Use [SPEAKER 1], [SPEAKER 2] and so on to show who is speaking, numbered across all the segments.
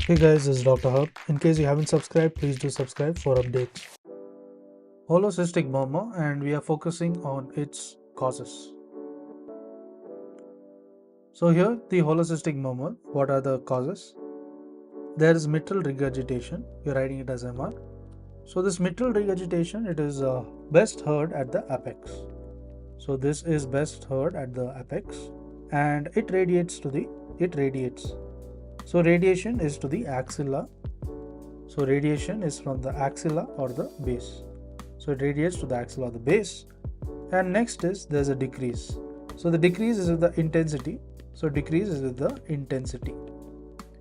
[SPEAKER 1] Hey guys, this is Dr. Hub. In case you haven't subscribed, please do subscribe for updates. Holocystic murmur, and we are focusing on its causes. So here, the holocystic murmur, what are the causes? There is mitral regurgitation. You're writing it as MR. So this mitral regurgitation, it is best heard at the apex. So this is best heard at the apex, and it radiates. So radiation is to the axilla. So radiation is from the axilla or the base. So it radiates to the axilla or the base. And next is there's a decrease. So the decrease is with the intensity. So decrease is with the intensity.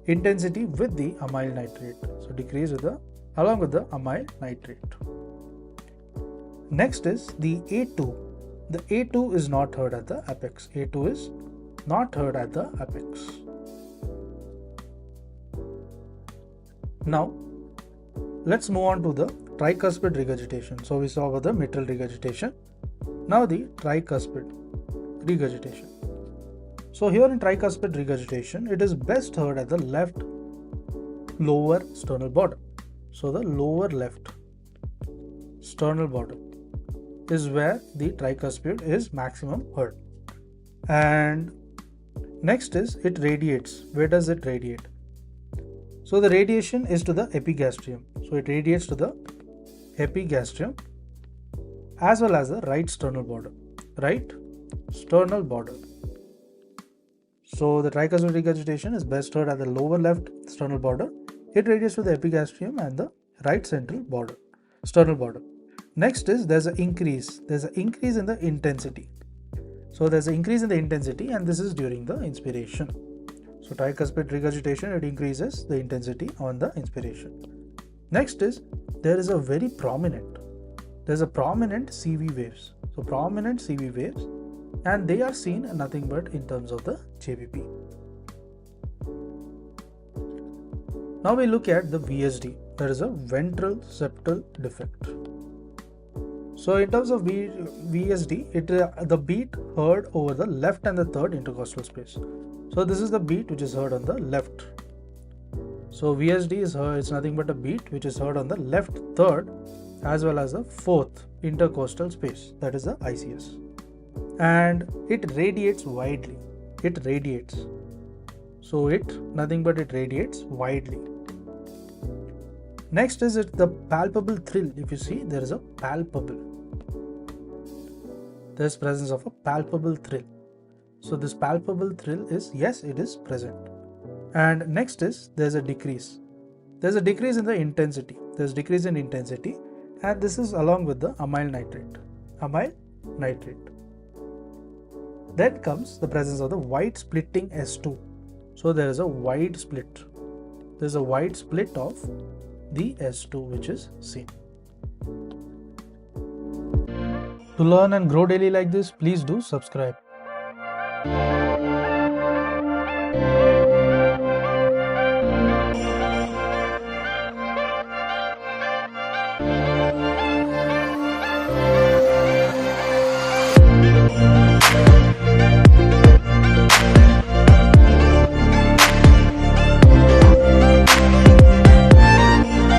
[SPEAKER 1] Intensity with the amyl nitrate. So decrease with the along with the amyl nitrate. Next is the A2. The A2 is not heard at the apex. A2 is not heard at the apex. Now, let's move on to the tricuspid regurgitation. So we saw about the mitral regurgitation. Now the tricuspid regurgitation. So here in tricuspid regurgitation, it is best heard at the left lower sternal border. So the lower left sternal border is where the tricuspid is maximum heard. And next is it radiates. Where does it radiate? So the radiation is to the epigastrium. So it radiates to the epigastrium as well as the right sternal border. Right sternal border. So the tricuspid regurgitation is best heard at the lower left sternal border. It radiates to the epigastrium and the right central border, sternal border. Next is there's an increase. There's an increase in the intensity. So there's an increase in the intensity, and this is during the inspiration. So tricuspid regurgitation, it increases the intensity on the inspiration. Next is there's a prominent CV waves. So prominent CV waves, and they are seen nothing but in terms of the JVP. Now we look at the VSD. There is a ventral septal defect. So in terms of VSD, the beat heard over the left and the third intercostal space. So this is the beat which is heard on the left. So VSD is heard, it's nothing but a beat which is heard on the left third as well as the fourth intercostal space, that is the ICS. And it radiates widely. It radiates. So it radiates widely. Next is the palpable thrill. If you see, there is a palpable. There's presence of a palpable thrill. So this palpable thrill is, yes, it is present. And next is there's a decrease. There's a decrease in the intensity. There's decrease in intensity, and this is along with the amyl nitrate. Amyl nitrate. Then comes the presence of the wide splitting S2. So there is a wide split. There's a wide split of the S2 which is seen. To learn and grow daily like this, please do subscribe.